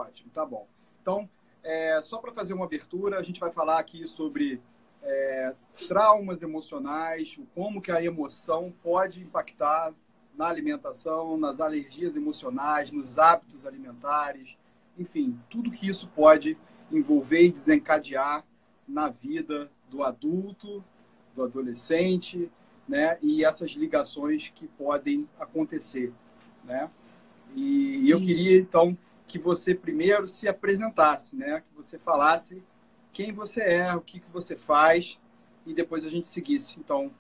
Ótimo, tá bom. Então, só para fazer uma abertura, a gente vai falar aqui sobre traumas emocionais, como que a emoção pode impactar na alimentação, nas alergias emocionais, nos hábitos alimentares, enfim, tudo que isso pode envolver e desencadear na vida do adulto, do adolescente, né? E essas ligações que podem acontecer, né? E eu queria, então, que você primeiro se apresentasse, né? Que você falasse quem você é, o que você faz, e depois a gente seguisse, então,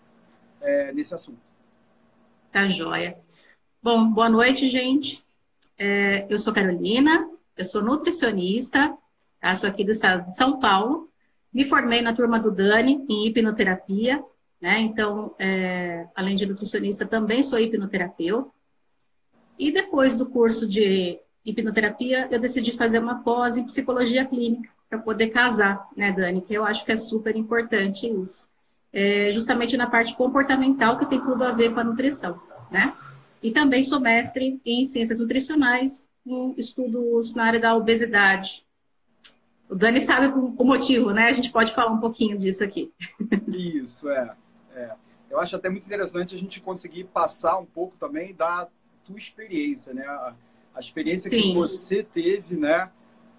nesse assunto. Tá joia. Bom, boa noite, gente. Eu sou Carolina, eu sou nutricionista, tá? Sou aqui do estado de São Paulo. Me formei na turma do Dani em hipnoterapia, né? Então, além de nutricionista, também sou hipnoterapeuta. E depois do curso de hipnoterapia, eu decidi fazer uma pós em psicologia clínica para poder casar, né, Dani? Que eu acho que é super importante isso. Justamente na parte comportamental, que tem tudo a ver com a nutrição, né? E também sou mestre em ciências nutricionais, em estudos na área da obesidade. O Dani sabe o motivo, né? A gente pode falar um pouquinho disso aqui. Isso, Eu acho até muito interessante a gente conseguir passar um pouco também da tua experiência, né? A experiência que Sim. você teve, né?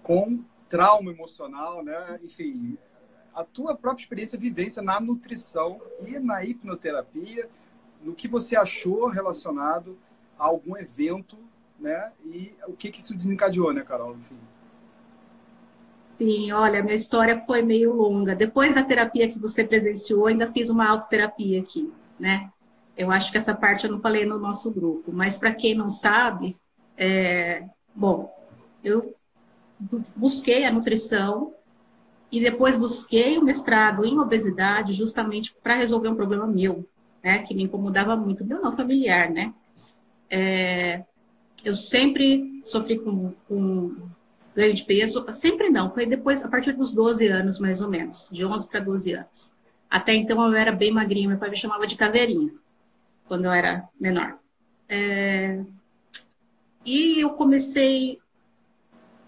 Com trauma emocional, né? Enfim, a tua própria experiência, vivência na nutrição e na hipnoterapia, no que você achou relacionado a algum evento, né? E o que isso desencadeou, né, Carol? Enfim. Sim, olha, minha história foi meio longa. Depois da terapia que você presenciou, ainda fiz uma autoterapia aqui, né? Eu acho que essa parte eu não falei no nosso grupo, mas para quem não sabe, bom, eu busquei a nutrição e depois busquei o mestrado em obesidade justamente para resolver um problema meu, né? Que me incomodava muito, meu não familiar, né? Eu sempre sofri com ganho de peso, sempre não, foi depois, a partir dos 12 anos, mais ou menos, de 11 para 12 anos. Até então eu era bem magrinha, meu pai me chamava de caveirinha, quando eu era menor. E eu comecei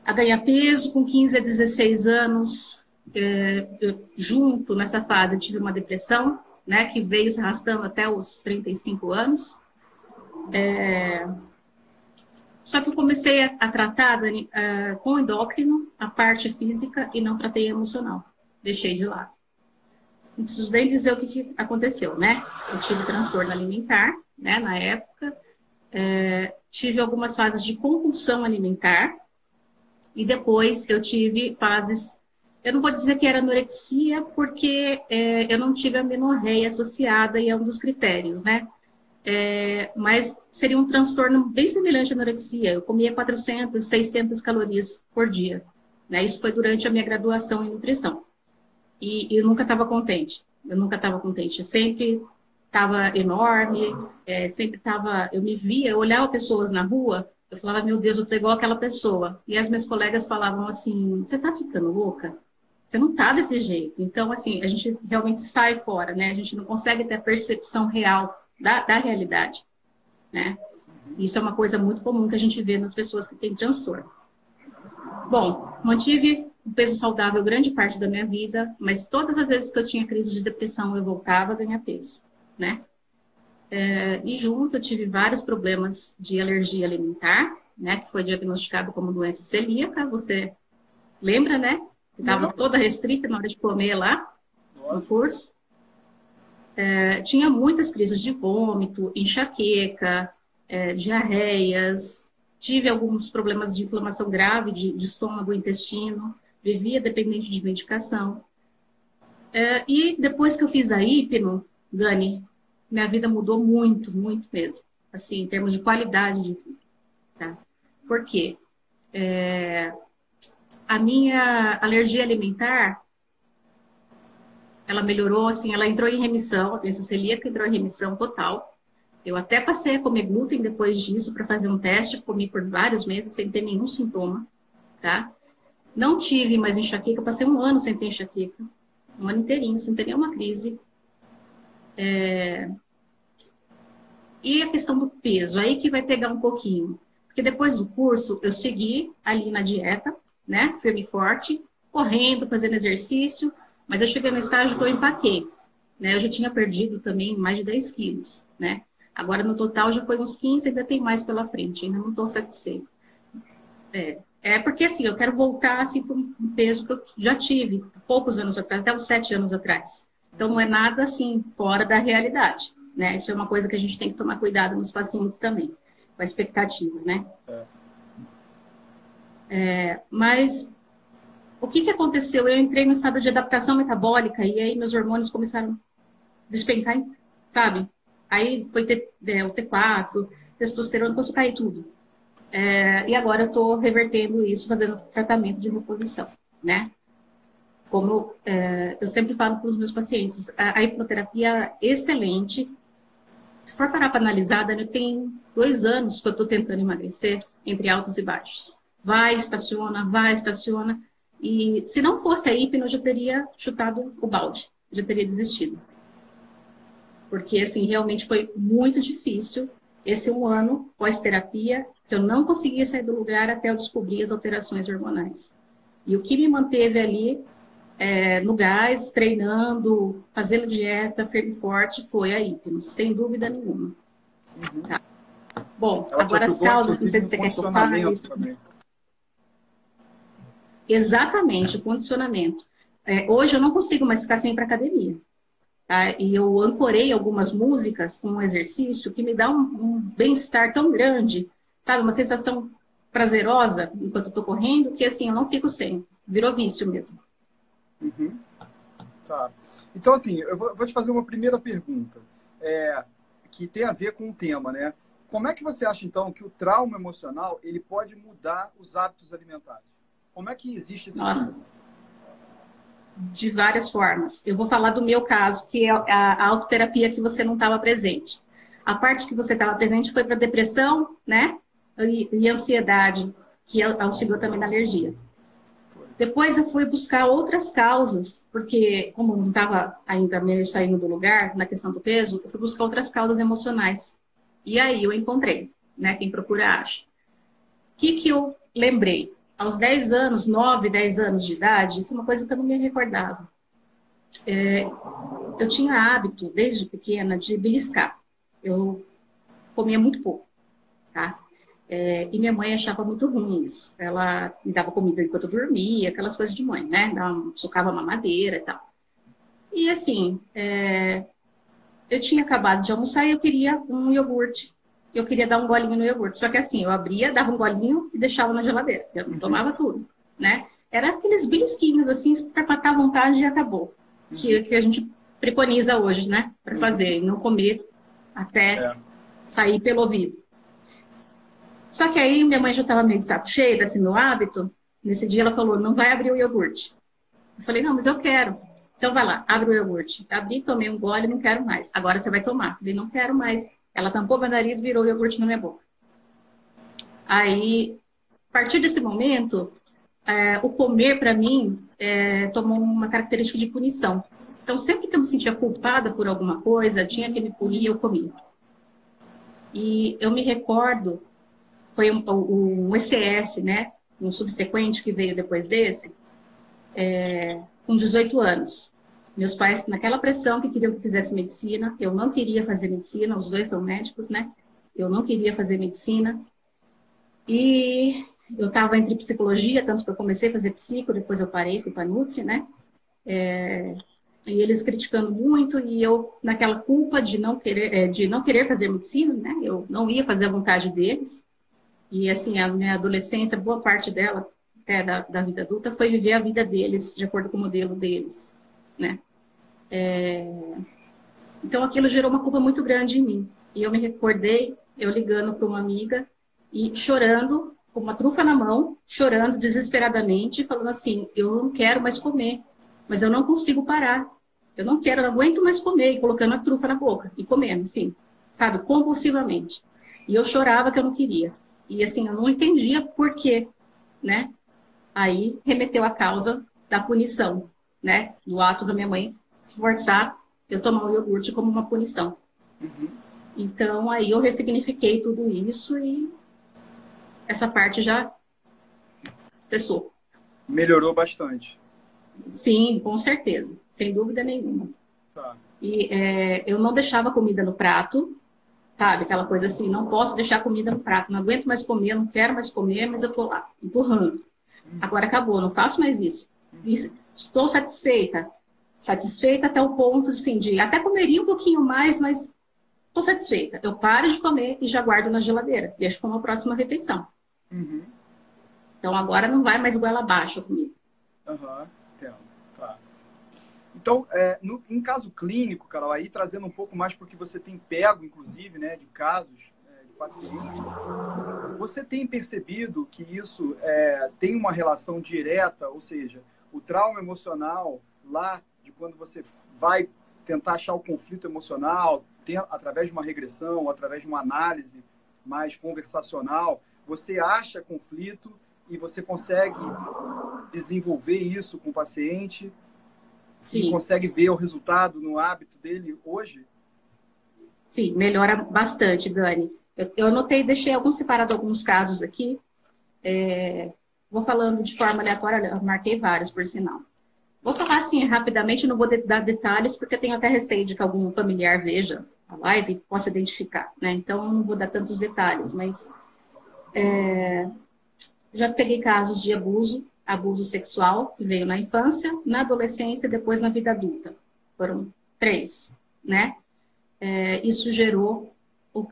a ganhar peso com 15 a 16 anos, junto nessa fase eu tive uma depressão, né, que veio se arrastando até os 35 anos. Só que eu comecei a tratar, Dani, com endócrino, a parte física, e não tratei emocional. Deixei de lado. Não preciso nem dizer o que aconteceu, né? Eu tive transtorno alimentar, né, na época. Tive algumas fases de compulsão alimentar. E depois eu tive fases... Eu não vou dizer que era anorexia, porque eu não tive a menorreia associada e é um dos critérios, né? Mas seria um transtorno bem semelhante à anorexia. Eu comia 400, 600 calorias por dia, né? Isso foi durante a minha graduação em nutrição. E eu nunca estava contente. Eu nunca estava contente. Sempre estava enorme, sempre estava... Eu me via, eu olhava pessoas na rua, eu falava, meu Deus, eu tô igual aquela pessoa. E as minhas colegas falavam assim, você tá ficando louca? Você não tá desse jeito. Então, assim, a gente realmente sai fora, né? A gente não consegue ter a percepção real da realidade, né? Isso é uma coisa muito comum que a gente vê nas pessoas que têm transtorno. Bom, mantive um peso saudável grande parte da minha vida, mas todas as vezes que eu tinha crise de depressão, eu voltava a ganhar peso, né? E junto eu tive vários problemas de alergia alimentar, né? Que foi diagnosticado como doença celíaca. Você lembra, né? Que estava toda restrita na hora de comer lá no curso. Tinha muitas crises de vômito, enxaqueca, diarreias, tive alguns problemas de inflamação grave de estômago e intestino, vivia dependente de medicação. E depois que eu fiz a hipno, Dani, minha vida mudou muito, muito mesmo. Assim, em termos de qualidade de vida. Tá? Por quê? A minha alergia alimentar, ela melhorou, assim, ela entrou em remissão, a doença celíaca entrou em remissão total. Eu até passei a comer glúten depois disso para fazer um teste, comi por vários meses sem ter nenhum sintoma, tá? Não tive mais enxaqueca, passei um ano sem ter enxaqueca, um ano inteirinho, sem ter nenhuma crise. E a questão do peso, aí que vai pegar um pouquinho. Porque depois do curso, eu segui ali na dieta, né? Firme e forte, correndo, fazendo exercício, mas eu cheguei no estágio que eu empaquei, né? Eu já tinha perdido também mais de 10 quilos, né? Agora, no total, já foi uns 15, ainda tem mais pela frente, ainda não estou satisfeita. É porque, assim, eu quero voltar, assim, para um peso que eu já tive, poucos anos atrás, até uns 7 anos atrás. Então, não é nada, assim, fora da realidade, né? Isso é uma coisa que a gente tem que tomar cuidado nos pacientes também, com a expectativa, né? Mas, o que aconteceu? Eu entrei no estado de adaptação metabólica e aí meus hormônios começaram a despencar, sabe? Aí foi o T4, testosterona, começou a cair tudo. E agora eu estou revertendo isso, fazendo tratamento de reposição, né? Como eu sempre falo para os meus pacientes, a hipnoterapia é excelente. Se for parar para analisar, Dani, tem 2 anos que eu estou tentando emagrecer, entre altos e baixos. Vai, estaciona. E se não fosse a hipno, eu já teria chutado o balde, já teria desistido. Porque, assim, realmente foi muito difícil esse 1 ano pós-terapia, que eu não conseguia sair do lugar até eu descobrir as alterações hormonais. E o que me manteve ali no gás, treinando, fazendo dieta, firme e forte, foi a hipno, sem dúvida nenhuma. Tá. Bom, Ela agora as causas, não sei se você quer que eu fale. Exatamente, o condicionamento. Hoje eu não consigo mais ficar sem ir para academia. Tá? E eu ancorei algumas músicas com um exercício que me dá um bem-estar tão grande, sabe? Uma sensação prazerosa enquanto eu estou correndo, que assim, eu não fico sem. Virou vício mesmo. Uhum. Tá. Então, assim, eu vou te fazer uma primeira pergunta, que tem a ver com o tema, né? Como é que você acha, então, que o trauma emocional ele pode mudar os hábitos alimentares? Como é que existe esse Nossa. De várias formas. Eu vou falar do meu caso, que é a autoterapia que você não estava presente. A parte que você estava presente foi para depressão, né? E ansiedade, que auxiliou também na alergia. Depois eu fui buscar outras causas, porque como não estava ainda meio saindo do lugar na questão do peso, eu fui buscar outras causas emocionais. E aí eu encontrei, né? Quem procura acha. O que eu lembrei? Aos 10 anos, 9, 10 anos de idade, isso é uma coisa que eu não me recordava. Eu tinha hábito, desde pequena, de beliscar. Eu comia muito pouco, tá? E minha mãe achava muito ruim isso. Ela me dava comida enquanto eu dormia, aquelas coisas de mãe, né? Socava mamadeira e tal. E assim, eu tinha acabado de almoçar e eu queria um iogurte. Eu queria dar um golinho no iogurte. Só que assim, eu abria, dava um golinho e deixava na geladeira. Eu não tomava tudo, né? Era aqueles belisquinhos, assim, para matar a vontade e acabou. Que a gente preconiza hoje, né? Para fazer, e não comer até sair pelo ouvido. Só que aí minha mãe já estava meio de saco cheio desse meu hábito. Nesse dia ela falou, não vai abrir o iogurte. Eu falei, não, mas eu quero. Então vai lá, abre o iogurte. Abri, tomei um gole, não quero mais. Agora você vai tomar. Eu falei, não quero mais. Ela tampou meu nariz e virou o iogurte na minha boca. Aí, a partir desse momento, o comer para mim tomou uma característica de punição. Então, sempre que eu me sentia culpada por alguma coisa, tinha que me punir, eu comia. E eu me recordo, foi um ECS, né? Um subsequente que veio depois desse, com 18 anos. Meus pais, naquela pressão que queriam que eu fizesse medicina, eu não queria fazer medicina, os dois são médicos, né? Eu não queria fazer medicina. E eu estava entre psicologia, tanto que eu comecei a fazer psico, depois eu parei, fui para Nutri, né? E eles criticando muito, e eu naquela culpa de não querer fazer medicina, né? Eu não ia fazer a vontade deles. E assim, a minha adolescência, boa parte dela, até da vida adulta, foi viver a vida deles, de acordo com o modelo deles, né? Então aquilo gerou uma culpa muito grande em mim. E eu me recordei, eu ligando para uma amiga e chorando, com uma trufa na mão, chorando desesperadamente, falando assim, eu não quero mais comer, mas eu não consigo parar. Eu não quero, eu não aguento mais comer, e colocando a trufa na boca, e comendo, assim, sabe, compulsivamente. E eu chorava que eu não queria. E assim, eu não entendia por quê, né? Aí remeteu a causa da punição, né? No ato da minha mãe forçar eu tomar o iogurte como uma punição. Então, aí eu ressignifiquei tudo isso e essa parte já cessou. Melhorou bastante. Sim, com certeza, sem dúvida nenhuma. Tá. E eu não deixava comida no prato, sabe? Aquela coisa assim, não posso deixar comida no prato, não aguento mais comer, não quero mais comer, mas eu tô lá, empurrando. Agora acabou, não faço mais isso. Estou satisfeita. Satisfeita até o ponto, assim, de até comeria um pouquinho mais, mas estou satisfeita. Eu paro de comer e já guardo na geladeira. Deixo para uma próxima refeição. Uhum. Então agora não vai mais goela abaixo a comida. Aham, entendo. Claro. Então, em caso clínico, Carol, aí trazendo um pouco mais porque você tem pego, inclusive, né, de casos de pacientes, você tem percebido que isso tem uma relação direta, ou seja, o trauma emocional lá de quando você vai tentar achar o conflito emocional, através de uma regressão, através de uma análise mais conversacional, você acha conflito e você consegue desenvolver isso com o paciente. Sim. E consegue ver o resultado no hábito dele hoje? Sim, melhora bastante, Dani. Eu anotei, deixei separado alguns casos aqui. Vou falando de forma aleatória, eu marquei vários, por sinal. Vou falar assim rapidamente, não vou dar detalhes, porque eu tenho até receio de que algum familiar veja a live e possa identificar, né? Então, eu não vou dar tantos detalhes, mas já peguei casos de abuso sexual, que veio na infância, na adolescência e depois na vida adulta. Foram 3, né? Isso gerou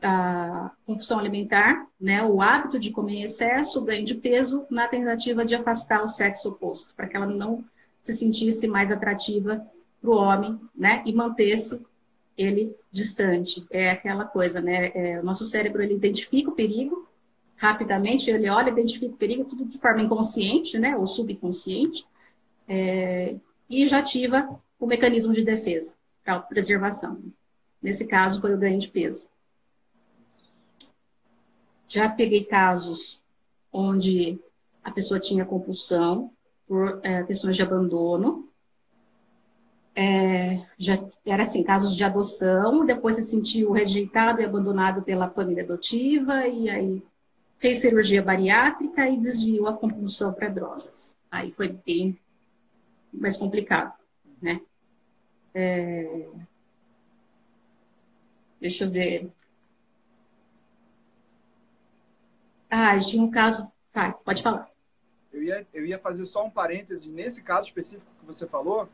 a compulsão alimentar, né? O hábito de comer em excesso, o ganho de peso, na tentativa de afastar o sexo oposto, para que ela não se sentisse mais atrativa para o homem, né? E mantesse ele distante. É aquela coisa, né? O nosso cérebro, ele identifica o perigo, rapidamente, ele olha, identifica o perigo, tudo de forma inconsciente, né, ou subconsciente, e já ativa o mecanismo de defesa, para autopreservação. Nesse caso, foi o ganho de peso. Já peguei casos onde a pessoa tinha compulsão por questões de abandono. Já era assim, casos de adoção, depois se sentiu rejeitado e abandonado pela família adotiva, e aí fez cirurgia bariátrica e desviou a compulsão para drogas. Aí foi bem mais complicado, né? Deixa eu ver. Tinha um caso... Tá, pode falar. Eu ia fazer só um parêntese. Nesse caso específico que você falou,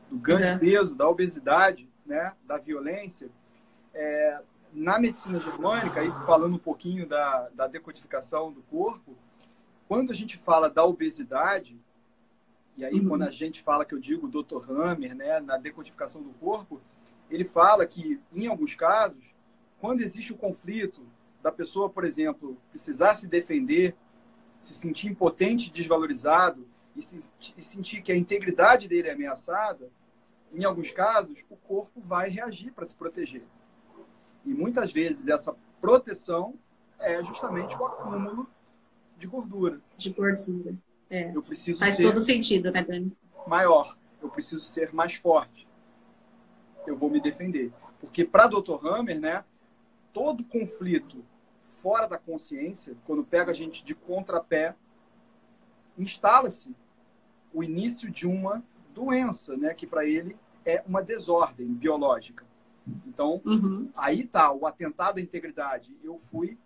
do ganho de peso, da obesidade, né, da violência, na medicina germânica, aí falando um pouquinho da decodificação do corpo, quando a gente fala da obesidade, e aí quando a gente fala, que eu digo Dr. Hammer, né, na decodificação do corpo, ele fala que, em alguns casos, quando existe o conflito da pessoa, por exemplo, precisar se defender, se sentir impotente, desvalorizado, e sentir que a integridade dele é ameaçada, em alguns casos, o corpo vai reagir para se proteger. E muitas vezes essa proteção é justamente o acúmulo de gordura. De gordura. Eu preciso Faz todo sentido, né, Dani? Maior. Eu preciso ser mais forte. Eu vou me defender. Porque para Dr. Hammer, né, todo conflito fora da consciência, quando pega a gente de contrapé, instala-se o início de uma doença, né, que para ele é uma desordem biológica. Então, aí está o atentado à integridade. Eu fui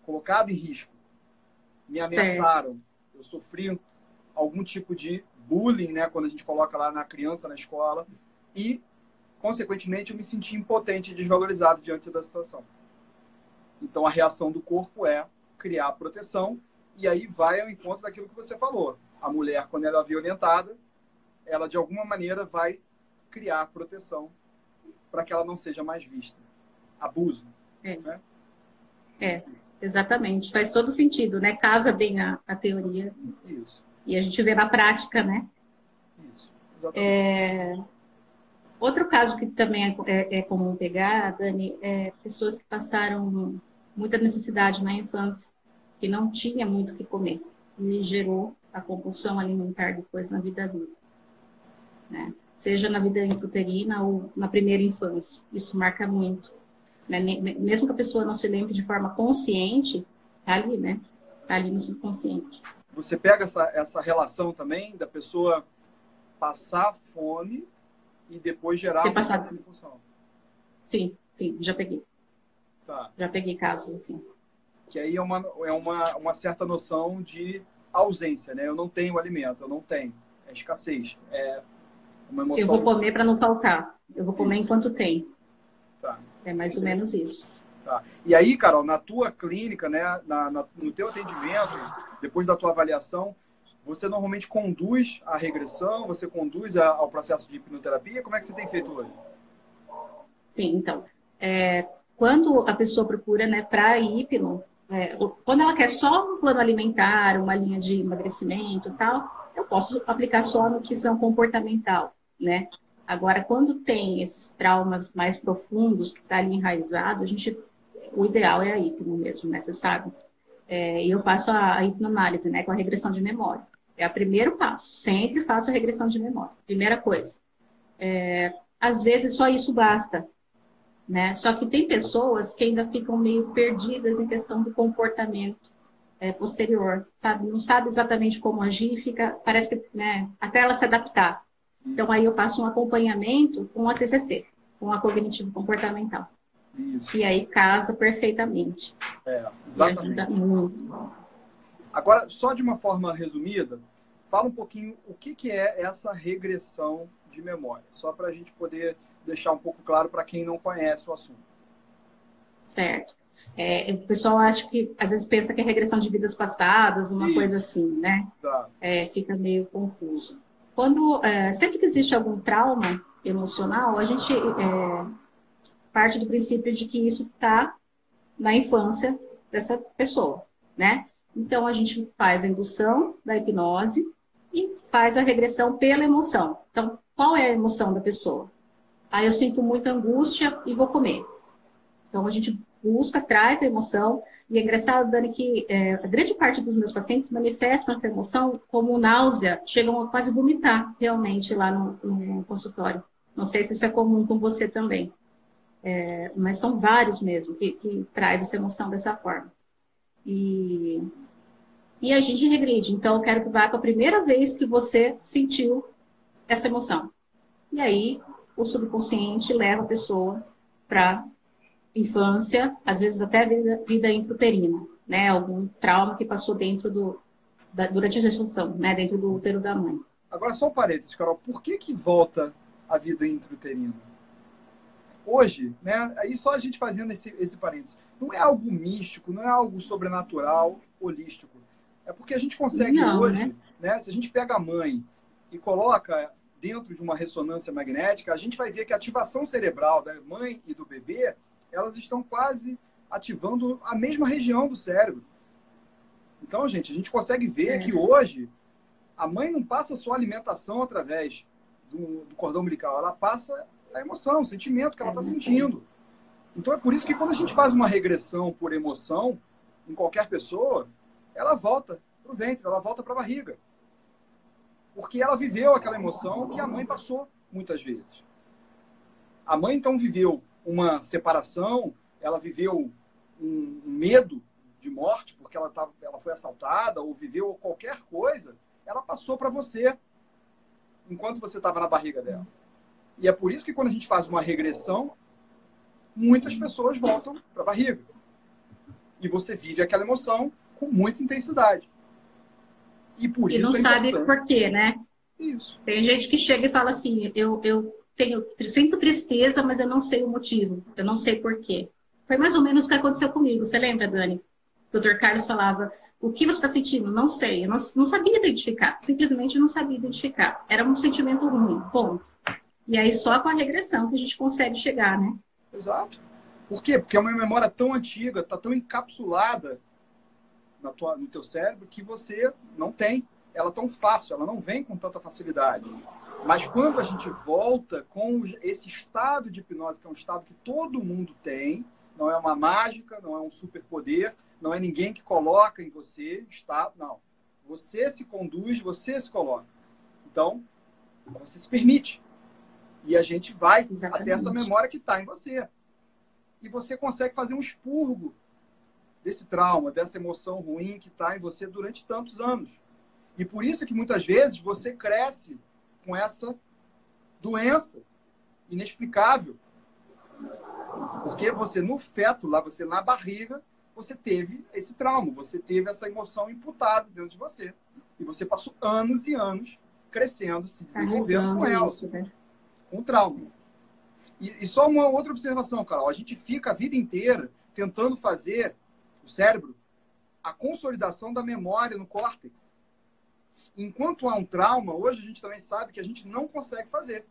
colocado em risco. Me ameaçaram. Eu sofri algum tipo de bullying, né, quando a gente coloca lá na criança, na escola. E, consequentemente, eu me senti impotente e desvalorizado diante da situação. Então, a reação do corpo é criar proteção. E aí vai ao encontro daquilo que você falou. A mulher, quando ela é violentada, ela, de alguma maneira, vai criar proteção para que ela não seja mais vista. Abuso. Né? Exatamente. Faz todo sentido, né? Casa bem a teoria. Isso. E a gente vê na prática, né? Isso. Exatamente. Outro caso que também é comum pegar, Dani, pessoas que passaram muita necessidade na infância, que não tinha muito o que comer, e gerou a compulsão alimentar depois na vida adulta, né? Seja na vida intrauterina ou na primeira infância. Isso marca muito, né? Mesmo que a pessoa não se lembre de forma consciente, Tá ali, né? Tá ali no subconsciente. Você pega essa relação também da pessoa passar fome e depois gerar Ter uma passado. certa compulsão. Sim, sim, já peguei. Tá. Já peguei casos assim. Que aí é uma certa noção de ausência, né? Eu não tenho alimento, eu não tenho. É escassez. É uma Eu vou emoção. comer para não faltar. Eu vou comer Isso. enquanto tem. Tá. É mais ou menos isso. Tá. E aí, Carol, na tua clínica, né, no teu atendimento, depois da tua avaliação, você normalmente conduz a regressão, você conduz ao processo de hipnoterapia? Como é que você tem feito hoje? Sim, então. Quando a pessoa procura, né, para hipno, quando ela quer só um plano alimentar, uma linha de emagrecimento e tal, eu posso aplicar só a nutrição comportamental, né? Agora, quando tem esses traumas mais profundos, que está ali enraizado, o ideal é a hipno mesmo, né? Você sabe? E eu faço a hipnoanálise, né, com a regressão de memória. É o primeiro passo. Sempre faço a regressão de memória. Primeira coisa. Às vezes só isso basta, né? Só que tem pessoas que ainda ficam meio perdidas em questão do comportamento posterior, sabe? Não sabe exatamente como agir, parece que, né, até ela se adaptar. Então aí eu faço um acompanhamento com a TCC, com a cognitivo comportamental. Isso. E aí casa perfeitamente. Exatamente. E ajuda muito. Agora, só de uma forma resumida, fala um pouquinho o que é essa regressão de memória, só para a gente poder deixar um pouco claro para quem não conhece o assunto. Certo. O pessoal acha que, às vezes, pensa que é regressão de vidas passadas, uma coisa assim, né? Tá. Fica meio confuso. Sempre que existe algum trauma emocional, a gente parte do princípio de que isso está na infância dessa pessoa, né? Então, a gente faz a indução da hipnose e faz a regressão pela emoção. Então, qual é a emoção da pessoa? Eu sinto muita angústia e vou comer. Então, a gente busca, traz a emoção. E é engraçado, Dani, que a grande parte dos meus pacientes manifestam essa emoção como náusea, chegam a quase vomitar, realmente, lá no consultório. Não sei se isso é comum com você também. Mas são vários mesmo que traz essa emoção dessa forma. E a gente regride. Então, eu quero que vá para a primeira vez que você sentiu essa emoção. E aí, o subconsciente leva a pessoa para infância, às vezes até vida intrauterina, né? Algum trauma que passou durante a gestação, né? Dentro do útero da mãe. Agora, só um parênteses, Carol. Por que volta a vida intrauterina? Hoje, né? Aí só a gente fazendo esse parênteses. Não é algo místico, não é algo sobrenatural, holístico. É porque a gente consegue hoje, né? Se a gente pega a mãe e coloca dentro de uma ressonância magnética, a gente vai ver que a ativação cerebral da mãe e do bebê, elas estão quase ativando a mesma região do cérebro. Então, gente, a gente consegue ver que hoje a mãe não passa só alimentação através do cordão umbilical, ela passa a emoção, o sentimento que ela está sentindo. Então, é por isso que quando a gente faz uma regressão por emoção em qualquer pessoa, ela volta para o ventre, ela volta para a barriga. Porque ela viveu aquela emoção que a mãe passou muitas vezes. A mãe, então, viveu uma separação, ela viveu um medo de morte, porque ela foi assaltada, ou viveu qualquer coisa, ela passou para você, enquanto você estava na barriga dela. E é por isso que quando a gente faz uma regressão, muitas pessoas voltam para a barriga. E você vive aquela emoção com muita intensidade. E por isso não sabe por quê, né? Isso. Tem gente que chega e fala assim, eu sinto tristeza, mas eu não sei o motivo, eu não sei por quê. Foi mais ou menos o que aconteceu comigo. Você lembra, Dani? O Dr. Carlos falava, o que você está sentindo? Não sei, eu não sabia identificar, simplesmente não sabia identificar. Era um sentimento ruim, ponto. E aí só com a regressão que a gente consegue chegar, né? Exato. Por quê? Porque é uma memória tão antiga, está tão encapsulada no teu cérebro que você não tem ela tão fácil, ela não vem com tanta facilidade. Mas quando a gente volta com esse estado de hipnose, que é um estado que todo mundo tem, não é uma mágica, não é um superpoder, não é ninguém que coloca em você estado, não. Você se conduz, você se coloca. Então, você se permite. E a gente vai até essa memória que está em você. E você consegue fazer um expurgo desse trauma, dessa emoção ruim que está em você durante tantos anos. E por isso que muitas vezes você cresce com essa doença inexplicável. Porque você, no feto, lá você na barriga, você teve esse trauma, você teve essa emoção imputada dentro de você. E você passou anos e anos crescendo, se desenvolvendo com ela, isso, né? com o trauma. E só uma outra observação, Carol. A gente fica a vida inteira tentando fazer o cérebro a consolidação da memória no córtex. Enquanto há um trauma, hoje a gente também sabe que a gente não consegue fazer.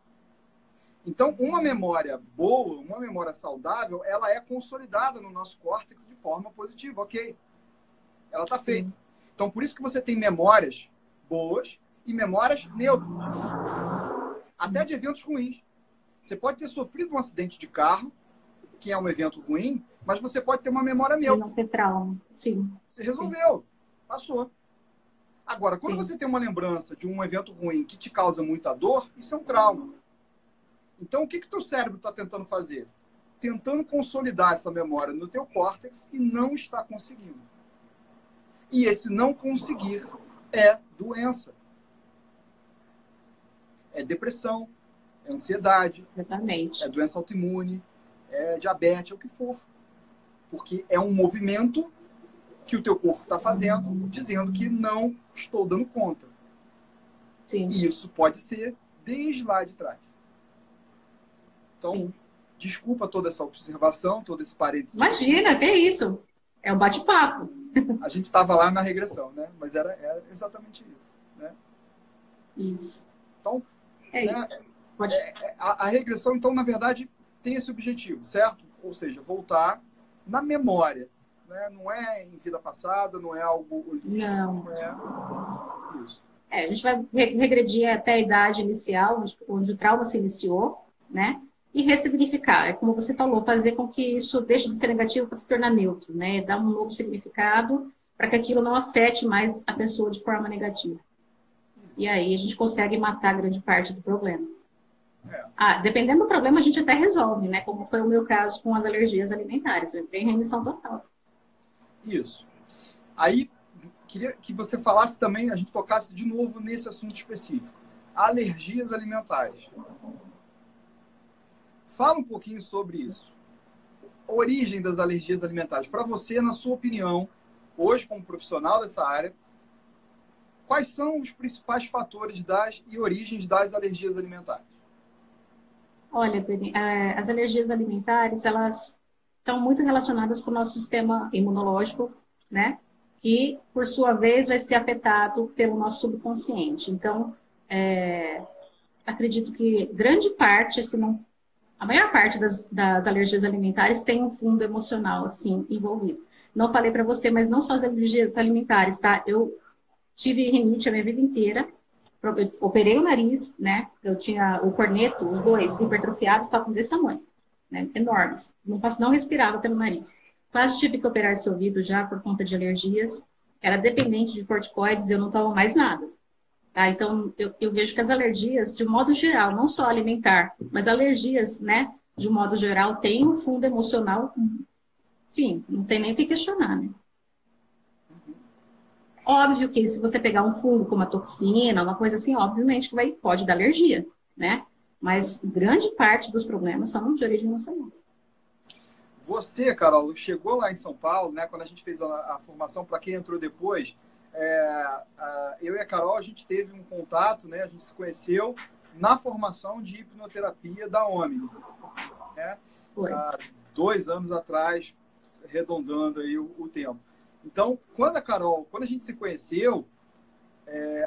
Então, uma memória boa, uma memória saudável, ela é consolidada no nosso córtex de forma positiva, ok? Ela está feita. Então, por isso que você tem memórias boas e memórias neutras. Até de eventos ruins. Você pode ter sofrido um acidente de carro, que é um evento ruim, mas você pode ter uma memória neutra. Não ter trauma, sim. Você resolveu, passou. Agora, quando Sim. você tem uma lembrança de um evento ruim que te causa muita dor, isso é um trauma. Então, o que o teu cérebro está tentando fazer? Tentando consolidar essa memória no teu córtex e não está conseguindo. E esse não conseguir é doença. É depressão, é ansiedade, Exatamente. é doença autoimune, é diabetes, é o que for. Porque é um movimento que o teu corpo está fazendo, dizendo que não estou dando conta. Sim. E isso pode ser desde lá de trás. Então, Sim. Desculpa toda essa observação, todo esse parênteses. Imagina, que é isso. É um bate-papo. A gente estava lá na regressão, né? Mas era exatamente isso, né? Isso. Então, né? A regressão, então, na verdade, tem esse objetivo, certo? Ou seja, voltar na memória. Né? Não é em vida passada, não é algo holístico. Não é isso. A gente vai regredir até a idade inicial, onde o trauma se iniciou, né? E ressignificar. É como você falou, fazer com que isso deixe de ser negativo para se tornar neutro, né? Dar um novo significado para que aquilo não afete mais a pessoa de forma negativa. E aí a gente consegue matar grande parte do problema. Dependendo do problema, a gente até resolve, né? Como foi o meu caso com as alergias alimentares. Eu entrei em remissão total. Isso. Aí, queria que você falasse também, a gente tocasse de novo nesse assunto específico. Alergias alimentares. Fala um pouquinho sobre isso. A origem das alergias alimentares. Para você, na sua opinião, hoje como profissional dessa área, quais são os principais fatores e origens das alergias alimentares? Olha, Dani, as alergias alimentares, elas estão muito relacionadas com o nosso sistema imunológico, né? Que, por sua vez, vai ser afetado pelo nosso subconsciente. Então, acredito que grande parte, se não a maior parte das alergias alimentares tem um fundo emocional, assim, envolvido. Não falei para você, mas não só as alergias alimentares, tá? Eu tive rinite a minha vida inteira, eu operei o nariz, né? Eu tinha o corneto, os dois, hipertrofiados, estavam desse tamanho, né? Enormes. Não respirava pelo nariz. Quase tive que operar esse ouvido já por conta de alergias. Era dependente de corticoides, eu não tomo mais nada. Tá? Então, eu vejo que as alergias, de modo geral, não só alimentar, mas alergias, né, de modo geral, têm um fundo emocional, sim, não tem nem o que questionar, né? Óbvio que se você pegar um fungo como a toxina, uma coisa assim, obviamente que pode dar alergia, né? Mas grande parte dos problemas são de origem emocional. Você, Carol, chegou lá em São Paulo, né, quando a gente fez a formação, para quem entrou depois, eu e a Carol, a gente teve um contato, né? A gente se conheceu na formação de hipnoterapia da Omni, né? Há 2 anos atrás, arredondando aí o tempo. Então, quando a gente se conheceu,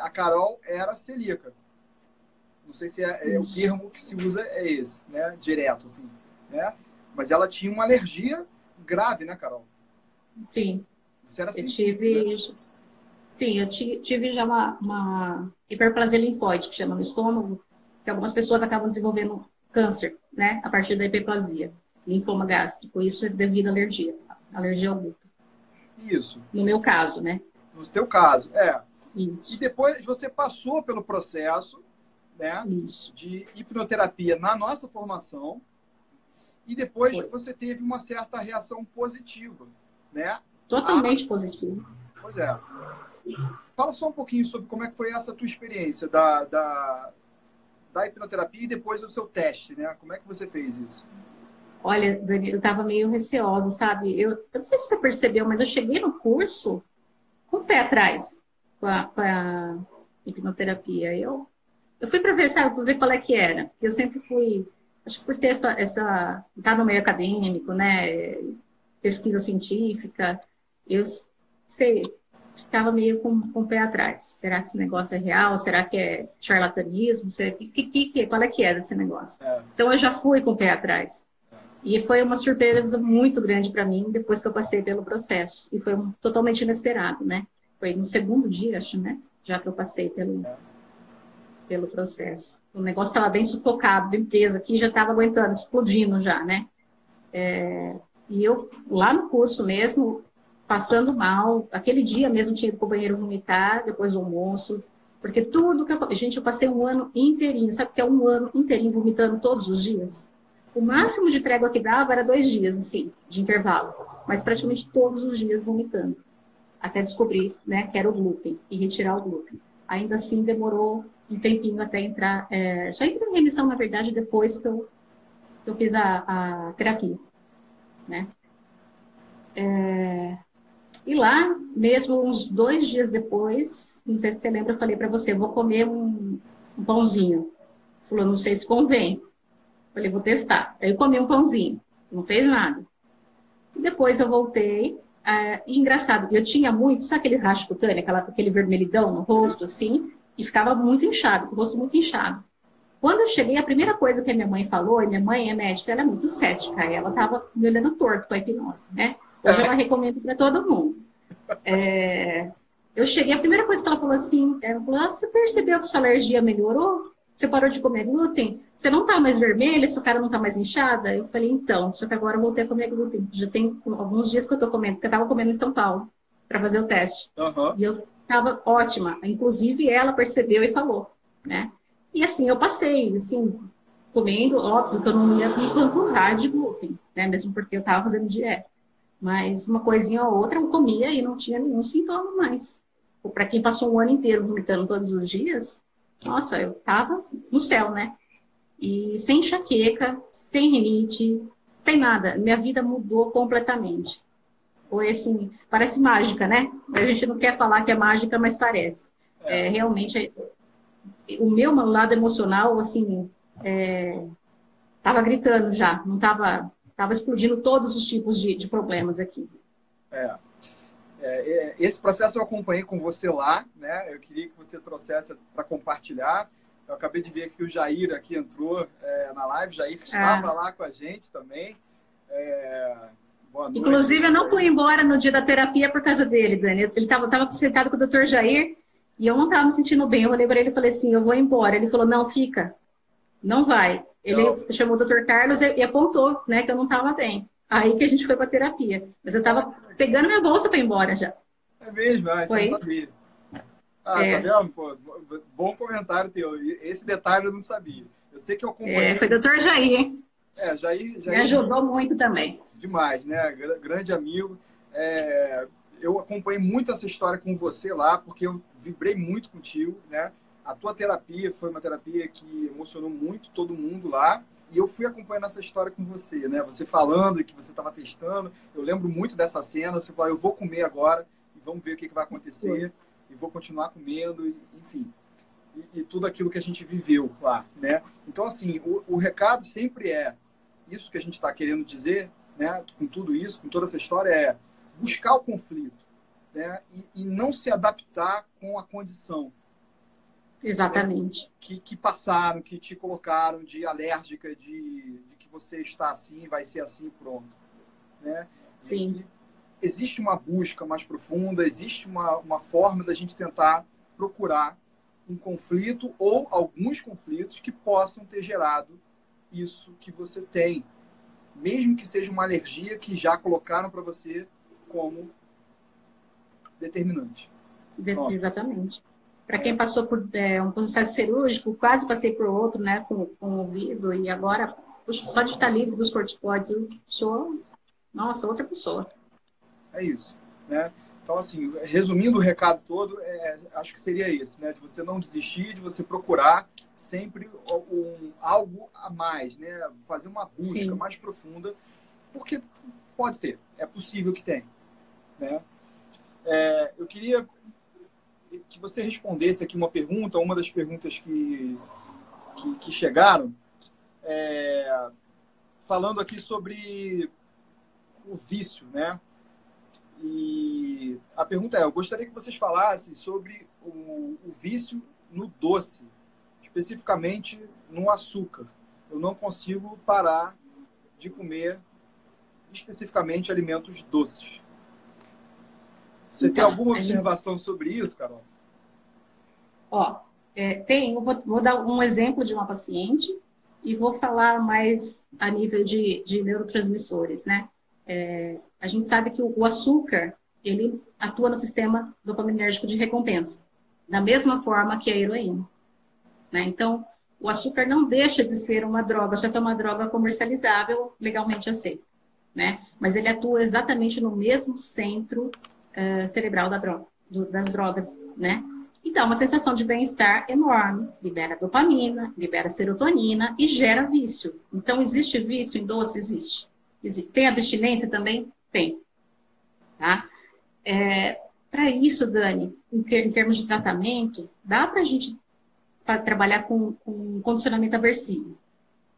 a Carol era celíaca. Não sei se o termo que se usa é esse, né? Direto, assim, né? Mas ela tinha uma alergia grave, né, Carol? Sim. Você era sensível, né? Sim, eu tive já uma hiperplasia linfóide, que chama no estômago, que algumas pessoas acabam desenvolvendo câncer, né? A partir da hiperplasia, linfoma gástrico. Isso é devido à alergia ao glúten. Isso. No meu caso, né? No teu caso, Isso. E depois você passou pelo processo, né, de hipnoterapia na nossa formação e depois você teve uma certa reação positiva, né? Totalmente positivo. Pois é. Fala só um pouquinho sobre como é que foi essa tua experiência da hipnoterapia e depois do seu teste, né? Como é que você fez isso? Olha, Dani, eu estava meio receosa, sabe? Eu não sei se você percebeu, mas eu cheguei no curso com o pé atrás com a hipnoterapia. Eu fui para ver, sabe, para ver qual é que era. Eu sempre fui, acho que por ter tá no meio acadêmico, né? Pesquisa científica, eu sei, ficava meio com o pé atrás. Será que esse negócio é real? Será que é charlatanismo? Qual é que era esse negócio? Então eu já fui com o pé atrás. E foi uma surpresa muito grande para mim depois que eu passei pelo processo. E foi totalmente inesperado, né? Foi no segundo dia, acho, né? Já que eu passei pelo processo. O negócio estava bem sufocado, bem preso aqui, já estava aguentando, explodindo já, né? E eu, lá no curso mesmo, passando mal, aquele dia mesmo tinha ido para o banheiro vomitar, depois do almoço, porque tudo que eu... Gente, eu passei um ano inteirinho, sabe o que é um ano inteirinho vomitando todos os dias? O máximo de trégua que dava era 2 dias, assim, de intervalo, mas praticamente todos os dias vomitando, até descobrir, né, que era o glúten, e retirar o glúten. Ainda assim, demorou um tempinho até entrar, só entrei em remissão, na verdade, depois que eu fiz a terapia, né? E lá, mesmo uns 2 dias depois, não sei se você lembra, eu falei para você, eu vou comer um pãozinho. Você falou, não sei se convém. Eu falei, vou testar. Aí eu comi um pãozinho, não fez nada. E depois eu voltei, e engraçado, eu tinha muito, sabe aquele racho cutâneo, aquele vermelhidão no rosto, assim, e ficava muito inchado, com o rosto muito inchado. Quando eu cheguei, a primeira coisa que a minha mãe falou, e minha mãe é médica, ela é muito cética, ela estava me olhando torto com a hipnose, né? Hoje ela recomenda para todo mundo. Eu cheguei, a primeira coisa que ela falou assim, ela falou, você percebeu que sua alergia melhorou? Você parou de comer glúten? Você não tá mais vermelha? Sua cara não tá mais inchada? Eu falei, então, só que agora eu voltei a comer glúten. Já tem alguns dias que eu tô comendo, porque eu tava comendo em São Paulo, para fazer o teste. Uhum. E eu tava ótima. Inclusive, ela percebeu e falou, né? E assim, eu passei, assim, comendo, óbvio que eu não ia me panturrar de glúten, né? Mesmo porque eu tava fazendo dieta. Mas uma coisinha ou outra eu comia e não tinha nenhum sintoma mais. Para quem passou um ano inteiro vomitando todos os dias, nossa, eu tava no céu, né? E sem enxaqueca, sem rinite, sem nada. Minha vida mudou completamente. Foi assim, parece mágica, né? A gente não quer falar que é mágica, mas parece. Realmente, o meu lado emocional, assim, tava gritando já, não tava... Estava explodindo todos os tipos de problemas aqui. Esse processo eu acompanhei com você lá, né? Eu queria que você trouxesse para compartilhar. Eu acabei de ver que o Jair aqui entrou na live. Jair estava lá com a gente também. Boa noite. Inclusive, eu não fui embora no dia da terapia por causa dele, Dani. Ele estava sentado com o Dr. Jair e eu não estava me sentindo bem. Eu olhei para ele e falei assim, eu vou embora. Ele falou, não, fica. Não vai. Ele chamou o Dr. Carlos e apontou, né, que eu não estava bem. Aí que a gente foi para terapia. Mas eu estava pegando minha bolsa para ir embora já. É mesmo? Você não sabia. Tá vendo? Pô, bom comentário teu. Esse detalhe eu não sabia. Eu sei que eu acompanhei. Foi o Dr. Jair. Jair me ajudou muito também. Demais, né? Grande amigo. Eu acompanhei muito essa história com você lá, porque eu vibrei muito contigo, né? A tua terapia foi uma terapia que emocionou muito todo mundo lá. E eu fui acompanhando essa história com você, né? Você falando que você estava testando. Eu lembro muito dessa cena. Você falou, eu vou comer agora e vamos ver o que vai acontecer. E vou continuar comendo, enfim. E tudo aquilo que a gente viveu lá, né? Então, assim, o recado sempre é isso que a gente está querendo dizer, né? Com tudo isso, com toda essa história, é buscar o conflito, né? E não se adaptar com a condição. Exatamente. Que passaram, que te colocaram de alérgica, de que você está assim, vai ser assim, pronto. Né? Sim. E existe uma busca mais profunda, existe uma forma da gente tentar procurar um conflito ou alguns conflitos que possam ter gerado isso que você tem. Mesmo que seja uma alergia que já colocaram para você como determinante. Exatamente. Para quem passou por um processo cirúrgico, quase passei por outro, né, com o ouvido, e agora, puxa, só de estar livre dos corticoides, eu sou, nossa, outra pessoa. É isso. né? Então, assim, resumindo o recado todo, acho que seria esse, né? De você não desistir, de você procurar sempre algo a mais, né? Fazer uma busca mais profunda, porque pode ter, é possível que tenha, né? Eu queria que você respondesse aqui uma das perguntas que chegaram, falando aqui sobre o vício, né? E a pergunta eu gostaria que vocês falassem sobre o vício no doce, especificamente no açúcar. Eu não consigo parar de comer especificamente alimentos doces. Você tem alguma observação sobre isso, Carol? Tenho. Vou dar um exemplo de uma paciente e vou falar mais a nível de neurotransmissores, né? A gente sabe que o açúcar, ele atua no sistema dopaminérgico de recompensa, da mesma forma que a heroína, né? Então, o açúcar não deixa de ser uma droga, só que é uma droga comercializável, legalmente aceita, né? Mas ele atua exatamente no mesmo centro cerebral das drogas, né? Então, uma sensação de bem-estar enorme, libera dopamina, libera serotonina e gera vício. Então, existe vício em doce? Existe. Tem abstinência também? Tem. Tá? Para isso, Dani, em termos de tratamento, dá para a gente trabalhar com condicionamento aversivo.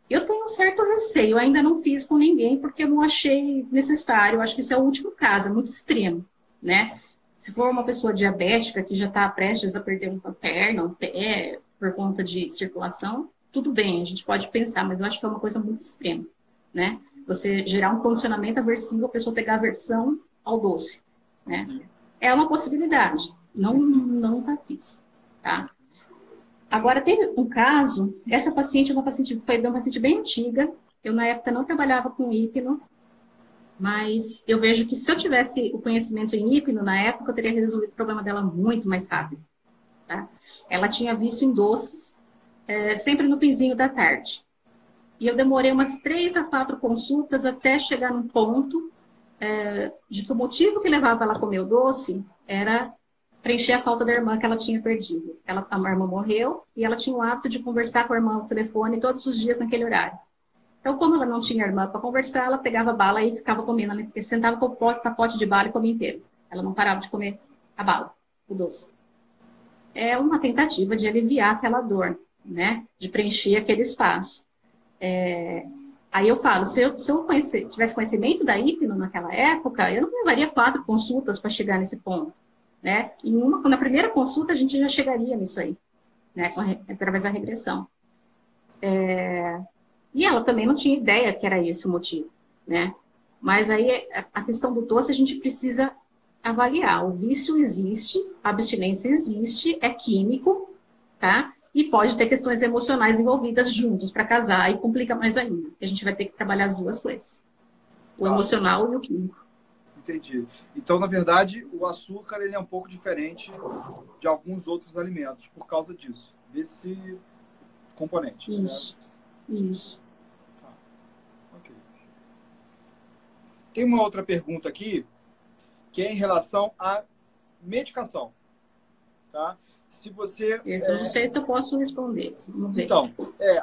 Eu tenho um certo receio, ainda não fiz com ninguém, porque eu não achei necessário. Eu acho que isso é o último caso, é muito extremo, né? Se for uma pessoa diabética que já está prestes a perder uma perna, um pé, por conta de circulação, tudo bem, a gente pode pensar, mas eu acho que é uma coisa muito extrema, né? Você gerar um condicionamento aversivo, a pessoa pegar aversão ao doce, né? É uma possibilidade, não fiz, tá? Agora, teve um caso, essa paciente foi uma paciente bem antiga, eu na época não trabalhava com hipno, mas eu vejo que se eu tivesse o conhecimento em hipno, na época, eu teria resolvido o problema dela muito mais rápido. Tá? Ela tinha vício em doces, sempre no finzinho da tarde. E eu demorei umas 3 a 4 consultas até chegar num ponto de que o motivo que levava ela a comer o doce era preencher a falta da irmã que ela tinha perdido. A irmã morreu e ela tinha o hábito de conversar com a irmã no telefone todos os dias naquele horário. Então, como ela não tinha irmã para conversar, ela pegava bala e ficava comendo. Ela sentava com o pacote de bala e comia inteiro. Ela não parava de comer a bala, o doce. É uma tentativa de aliviar aquela dor, né? De preencher aquele espaço. Aí eu falo, se eu tivesse conhecimento da hipno naquela época, eu não levaria 4 consultas para chegar nesse ponto, né? Na primeira consulta, a gente já chegaria nisso aí, né? Através da regressão. E ela também não tinha ideia que era esse o motivo, né? Mas aí a questão do doce a gente precisa avaliar. O vício existe, a abstinência existe, é químico, tá? E pode ter questões emocionais envolvidas juntos para casar e complica mais ainda. A gente vai ter que trabalhar as duas coisas. O emocional e o químico. Entendi. Então, na verdade, o açúcar ele é um pouco diferente de alguns outros alimentos por causa disso, desse componente. Isso. Né? Isso. Tá. Okay. Tem uma outra pergunta aqui, que é em relação à medicação. Tá? Se você... Eu não sei se eu posso responder. Vamos ver. Então,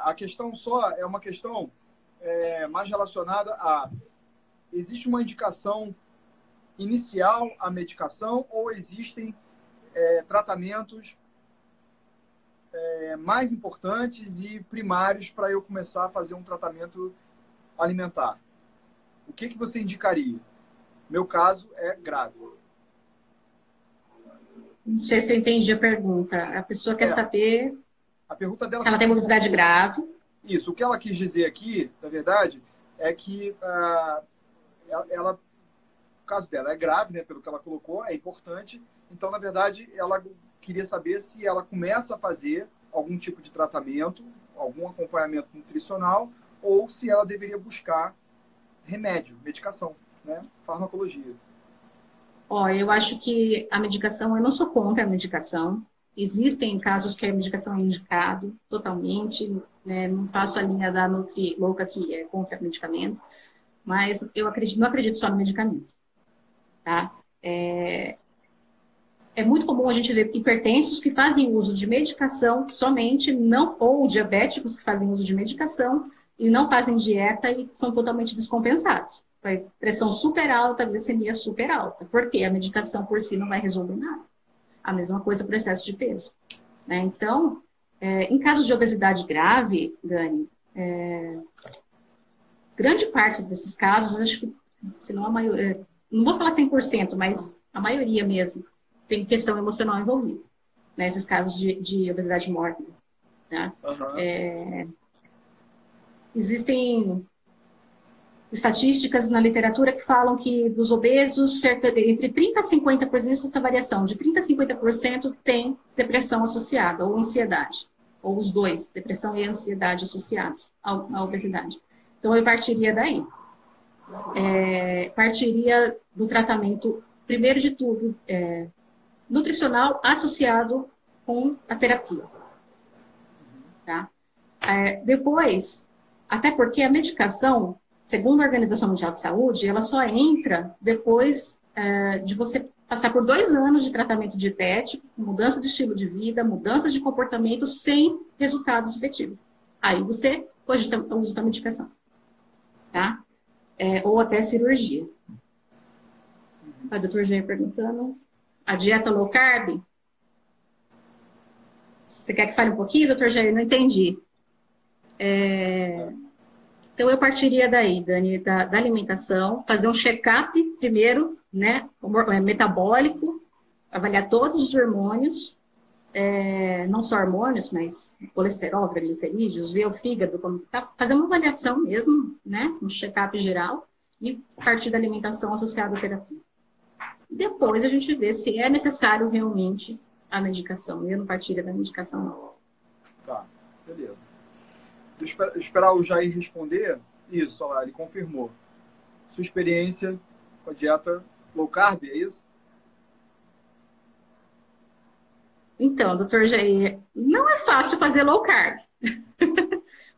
a questão só é uma questão mais relacionada a... Existe uma indicação inicial à medicação ou existem tratamentos mais importantes e primários para eu começar a fazer um tratamento alimentar? O que você indicaria? Meu caso é grave. Não sei se eu entendi a pergunta. A pessoa quer saber... A pergunta dela... Ela tem obesidade grave. Isso. O que ela quis dizer aqui, na verdade, é que ela... O caso dela é grave, né? Pelo que ela colocou, é importante. Então, na verdade, ela queria saber se ela começa a fazer algum tipo de tratamento, algum acompanhamento nutricional, ou se ela deveria buscar remédio, medicação, né? Farmacologia. Eu acho que a medicação, eu não sou contra a medicação. Existem casos que a medicação é indicado totalmente, né? Não faço a linha da Nutri louca que é contra medicamento, mas eu não acredito só no medicamento, tá? É muito comum a gente ver hipertensos que fazem uso de medicação somente, não, ou diabéticos que fazem uso de medicação e não fazem dieta e são totalmente descompensados. Pressão super alta, glicemia super alta. Porque a medicação por si não vai resolver nada. A mesma coisa para o excesso de peso. Né? Então, em casos de obesidade grave, Dani, grande parte desses casos, acho que, se não a maioria, não vou falar 100%, mas a maioria mesmo, tem questão emocional envolvida, nesses casos de obesidade mórbida. Tá? Uhum. Existem estatísticas na literatura que falam que dos obesos, entre 30% a 50%, existe essa variação, de 30% a 50% tem depressão associada, ou ansiedade, ou os dois, depressão e ansiedade associados à obesidade. Então, eu partiria daí. Partiria do tratamento, primeiro de tudo, nutricional associado com a terapia. Tá? Depois, até porque a medicação, segundo a Organização Mundial de Saúde, ela só entra depois de você passar por 2 anos de tratamento dietético, mudança de estilo de vida, mudanças de comportamento sem resultados efetivos. Aí você cogita o uso da medicação. Tá? Ou até cirurgia. A doutora Jair perguntando. A dieta low carb? Você quer que fale um pouquinho, doutor Jair? Não entendi. Então, eu partiria daí, Dani, da alimentação, fazer um check-up primeiro, né, metabólico, avaliar todos os hormônios, não só hormônios, mas colesterol, triglicerídeos, ver o fígado, como tá, fazer uma avaliação mesmo, né, um check-up geral, e partir da alimentação associada à terapia. Depois a gente vê se é necessário realmente a medicação. Eu não partiria da medicação, não. Tá, beleza. Deixa eu esperar o Jair responder. Isso, olha lá, ele confirmou. Sua experiência com a dieta low carb, é isso? Então, doutor Jair, não é fácil fazer low carb.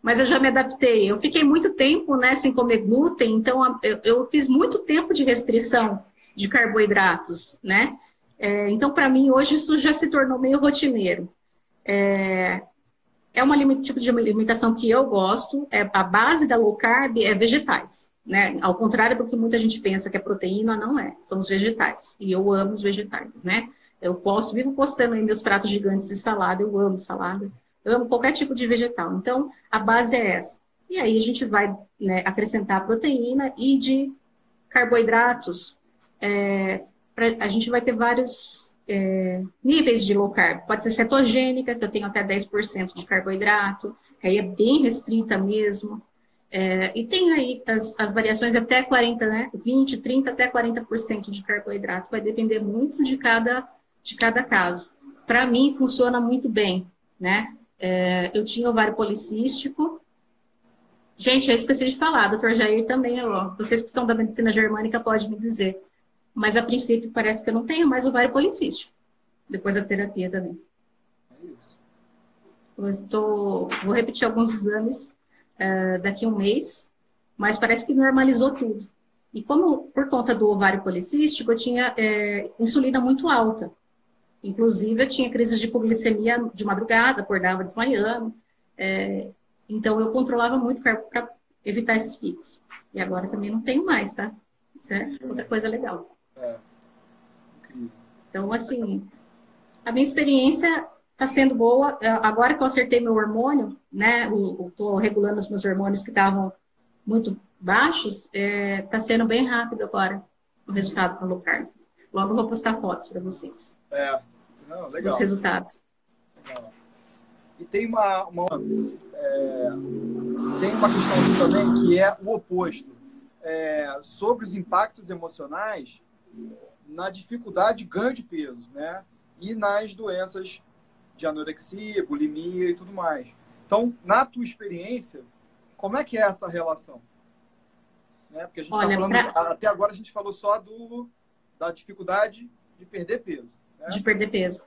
Mas eu já me adaptei. Eu fiquei muito tempo, né, sem comer glúten, então eu fiz muito tempo de restrição de carboidratos, né? Então, para mim, hoje isso já se tornou meio rotineiro. É um tipo de alimentação que eu gosto. A base da low carb é vegetais, né? Ao contrário do que muita gente pensa que é proteína, não é. São os vegetais. E eu amo os vegetais, né? Vivo postando aí meus pratos gigantes de salada. Eu amo salada. Eu amo qualquer tipo de vegetal. Então, a base é essa. E aí a gente vai, né, acrescentar proteína e de carboidratos. A gente vai ter vários níveis de low carb. Pode ser cetogênica, que eu tenho até 10% de carboidrato, que aí é bem restrita mesmo. E tem aí as variações até 40%, né? 20%, 30% até 40% de carboidrato. Vai depender muito de cada caso. Para mim, funciona muito bem, né? Eu tinha ovário policístico. Gente, eu esqueci de falar, doutor Jair também, ó, vocês que são da medicina germânica podem me dizer. Mas, a princípio, parece que eu não tenho mais ovário policístico. Depois da terapia também. É isso. Vou repetir alguns exames daqui a um mês, mas parece que normalizou tudo. E como, por conta do ovário policístico, eu tinha insulina muito alta. Inclusive, eu tinha crises de hipoglicemia de madrugada, acordava desmaiando. Então, eu controlava muito para evitar esses picos. E agora também não tenho mais, tá? Isso é outra coisa legal. Então, assim, a minha experiência está sendo boa. Agora que eu acertei meu hormônio, né? Estou regulando os meus hormônios que estavam muito baixos, está sendo bem rápido agora o resultado com a low carb. Logo eu vou postar fotos para vocês. Não, legal. Os resultados. Legal. E tem uma questão aqui também que é o oposto. Sobre os impactos emocionais na dificuldade de ganho de peso, né? E nas doenças de anorexia, bulimia e tudo mais. Então, na tua experiência, como é que é essa relação? Né? Porque a gente está falando, até agora a gente falou só da dificuldade de perder peso. Né? De perder peso.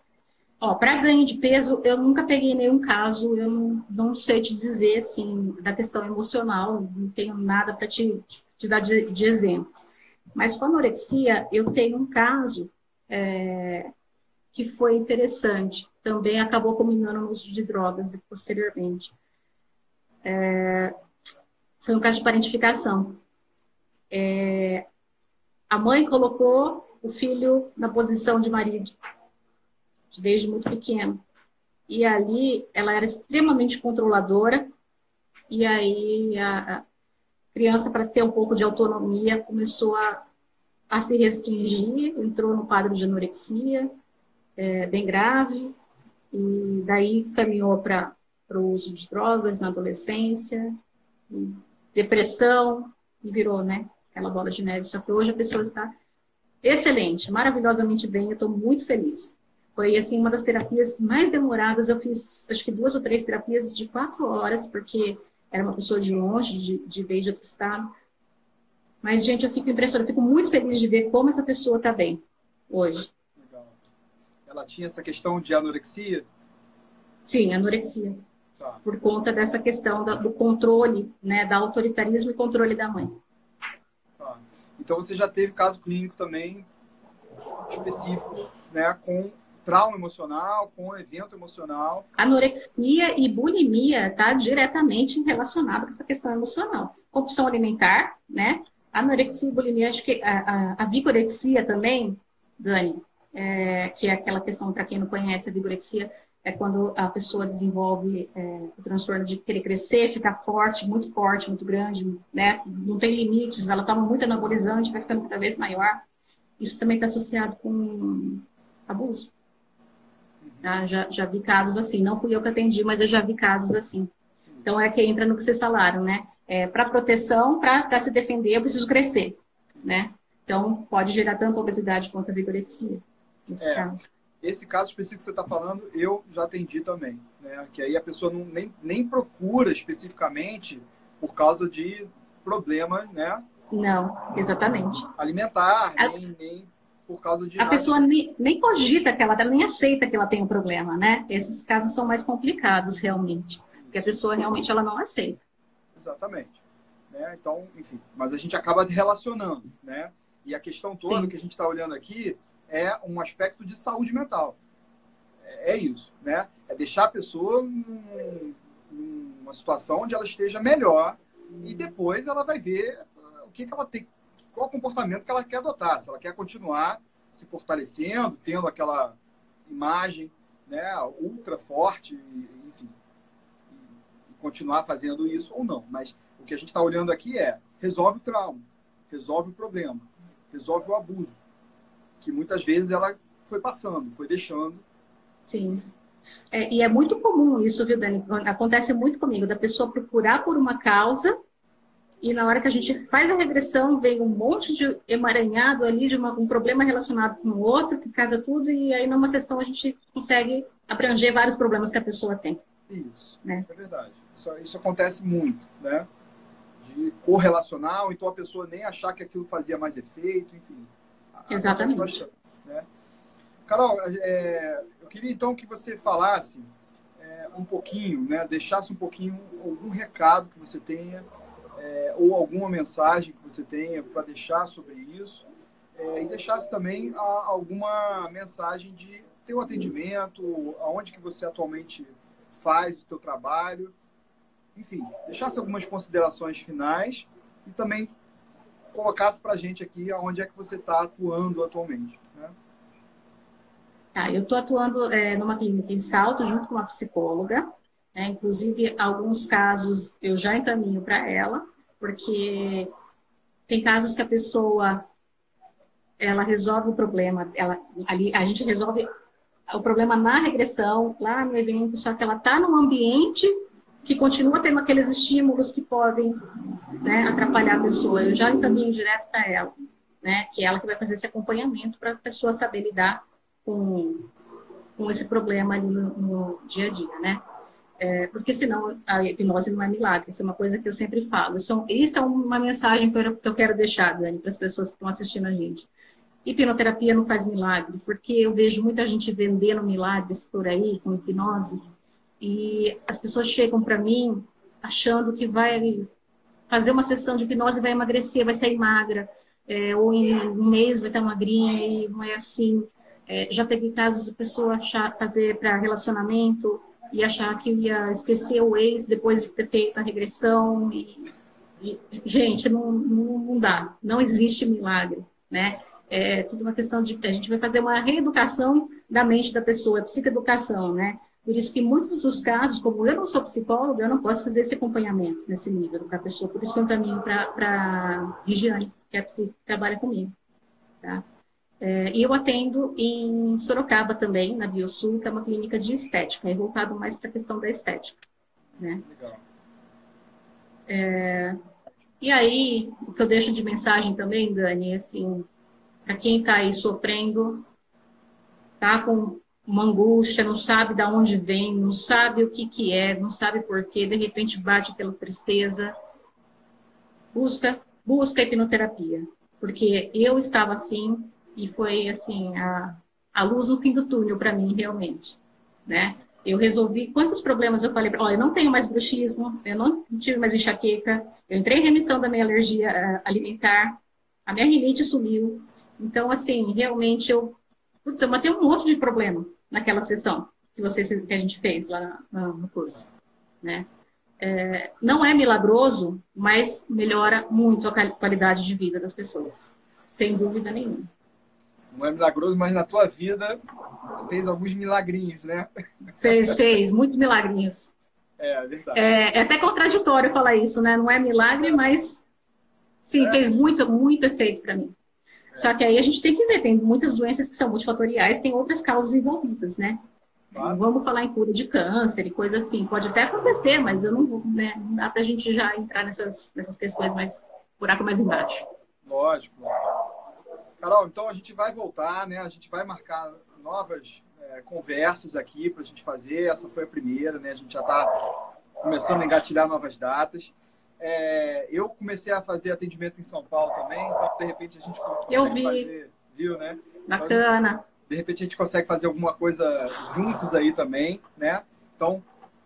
Para ganho de peso, eu nunca peguei nenhum caso, eu não sei te dizer, assim, da questão emocional, não tenho nada para te dar de exemplo. Mas com a anorexia, eu tenho um caso que foi interessante. Também acabou culminando no uso de drogas posteriormente. Foi um caso de parentificação. A mãe colocou o filho na posição de marido, desde muito pequeno. E ali, ela era extremamente controladora. E aí, a criança, para ter um pouco de autonomia, começou a se restringir, entrou no quadro de anorexia, bem grave. E daí, caminhou para o uso de drogas na adolescência, depressão, e virou, né, aquela bola de neve. Só que hoje a pessoa está excelente, maravilhosamente bem, eu estou muito feliz. Foi, assim, uma das terapias mais demoradas. Eu fiz, acho que 2 ou 3 terapias de 4 horas, porque era uma pessoa de longe, de veio de outro estado. Mas, gente, eu fico impressionada, eu fico muito feliz de ver como essa pessoa está bem hoje. Legal. Ela tinha essa questão de anorexia? Sim, anorexia. Tá. Por conta dessa questão do controle, né, da autoritarismo e controle da mãe. Tá. Então, você já teve caso clínico também específico, né, com trauma emocional, com evento emocional. Anorexia e bulimia está diretamente relacionada com essa questão emocional. Compulsão alimentar, né? Anorexia e bulimia, acho que a vigorexia também, Dani, que é aquela questão, para quem não conhece, a vigorexia é quando a pessoa desenvolve o transtorno de querer crescer, ficar forte, muito grande, né? Não tem limites, ela toma muito anabolizante, vai ficando cada vez maior. Isso também está associado com abuso. Já vi casos assim, não fui eu que atendi, mas eu já vi casos assim. Então, é que entra no que vocês falaram, né? Para proteção, para se defender, eu preciso crescer, né? Então, pode gerar tanto obesidade quanto a vigorexia, nesse caso. Esse caso específico que você está falando, eu já atendi também, né? Que aí a pessoa nem procura especificamente por causa de problema, né? Não, exatamente. Alimentar, nem por causa de a nada. Pessoa nem cogita que ela nem aceita que ela tem um problema, né? Esses casos são mais complicados, realmente. Porque a pessoa realmente ela não aceita. Exatamente. Né? Então, enfim, mas a gente acaba relacionando, né? E a questão toda que a gente está olhando aqui é um aspecto de saúde mental. É isso, né? É deixar a pessoa numa situação onde ela esteja melhor e depois ela vai ver o que ela tem, qual o comportamento que ela quer adotar. Se ela quer continuar se fortalecendo, tendo aquela imagem, né, ultra forte, enfim, e continuar fazendo isso ou não. Mas o que a gente está olhando aqui resolve o trauma, resolve o problema, resolve o abuso, que muitas vezes ela foi passando, foi deixando. Sim. E é muito comum isso, viu, Dani? Acontece muito comigo, da pessoa procurar por uma causa e na hora que a gente faz a regressão, vem um monte de emaranhado ali, de um problema relacionado com o outro, que casa tudo, e aí numa sessão a gente consegue abranger vários problemas que a pessoa tem. Isso, né? É verdade. Isso acontece muito, né? De correlacionar, ou então a pessoa nem achar que aquilo fazia mais efeito, enfim. Exatamente. Bastante, né? Carol, eu queria então que você falasse um pouquinho, né? Deixasse um pouquinho algum recado que você tenha, ou alguma mensagem que você tenha para deixar sobre isso, e deixasse também alguma mensagem de teu atendimento, aonde que você atualmente faz o teu trabalho, enfim, deixasse algumas considerações finais e também colocasse para a gente aqui aonde é que você está atuando atualmente, né? Eu estou atuando numa clínica em Salto, junto com uma psicóloga, inclusive alguns casos eu já encaminho para ela, porque tem casos que a pessoa ela resolve o problema, ali a gente resolve o problema na regressão, lá no evento, só que ela está num ambiente que continua tendo aqueles estímulos que podem, né, atrapalhar a pessoa. Eu já encaminho direto para ela, né, que é ela que vai fazer esse acompanhamento para a pessoa saber lidar com esse problema ali no dia a dia, né? Porque senão a hipnose não é milagre, isso é uma coisa que eu sempre falo. Isso é uma mensagem que eu quero deixar, Dani, para as pessoas que estão assistindo a gente. Hipnoterapia não faz milagre, porque eu vejo muita gente vendendo milagres por aí com hipnose e as pessoas chegam para mim achando que vai fazer uma sessão de hipnose e vai emagrecer, vai sair magra. ou em um mês vai estar magrinha e não é assim. Já peguei casos de pessoa fazer para relacionamento e achar que ia esquecer o ex depois de ter feito a regressão. Gente, não dá. Não existe milagre, né? É tudo uma questão de... A gente vai fazer uma reeducação da mente da pessoa, psicoeducação, né? Por isso que muitos dos casos, como eu não sou psicóloga, eu não posso fazer esse acompanhamento nesse nível da pessoa. Por isso que eu encaminho para a Regiane, que é a que trabalha comigo, tá? E eu atendo em Sorocaba também, na Biosul, que é uma clínica de estética, é voltado mais para a questão da estética, né? Legal. E aí, o que eu deixo de mensagem também, Dani, assim, para quem está aí sofrendo, tá com uma angústia, não sabe de onde vem, não sabe o que é, não sabe por quê, de repente bate aquela tristeza, busca hipnoterapia. Porque eu estava assim, e foi assim, a luz no fim do túnel para mim, realmente, né? Eu resolvi, quantos problemas eu falei, olha, eu não tenho mais bruxismo, eu não tive mais enxaqueca, eu entrei em remissão da minha alergia alimentar, a minha rinite sumiu. Então, assim, realmente eu matei um monte de problema naquela sessão que a gente fez lá no curso, né? Não é milagroso, mas melhora muito a qualidade de vida das pessoas, sem dúvida nenhuma. Não é milagroso, mas na tua vida fez alguns milagrinhos, né? Fez muitos milagrinhos. É verdade. É até contraditório falar isso, né? Não é milagre, mas sim, fez muito efeito para mim. Só que aí a gente tem que ver, tem muitas doenças que são multifatoriais, tem outras causas envolvidas, né? Claro. Vamos falar em cura de câncer e coisa assim. Pode até acontecer, mas eu não vou, né? Não dá pra gente já entrar nessas questões mais, buraco mais embaixo. Lógico. Carol, então a gente vai voltar, né? A gente vai marcar novas conversas aqui pra gente fazer. Essa foi a primeira, né? A gente já tá começando a engatilhar novas datas. Eu comecei a fazer atendimento em São Paulo também, então de repente a gente consegue fazer, viu, né? Bacana. Então, de repente a gente consegue fazer alguma coisa juntos aí também, né? Então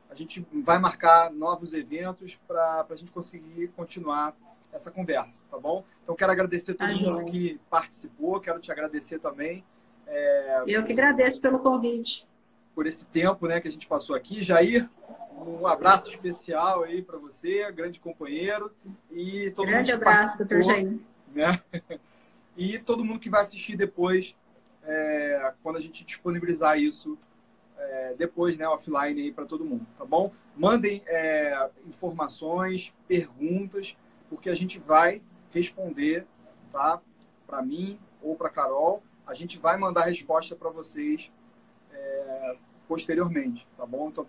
a gente vai marcar novos eventos para a gente conseguir continuar essa conversa, tá bom? Então quero agradecer a todo mundo que participou, quero te agradecer também. Eu que agradeço pelo convite. Por esse tempo, né, que a gente passou aqui. Jair, um abraço especial aí para você, grande companheiro. E todo grande abraço, doutor Jair. Né? E todo mundo que vai assistir depois, quando a gente disponibilizar isso, depois, né, offline aí para todo mundo, tá bom? Mandem informações, perguntas, porque a gente vai responder, tá? Para mim ou para Carol, a gente vai mandar resposta para vocês posteriormente, tá bom? Então,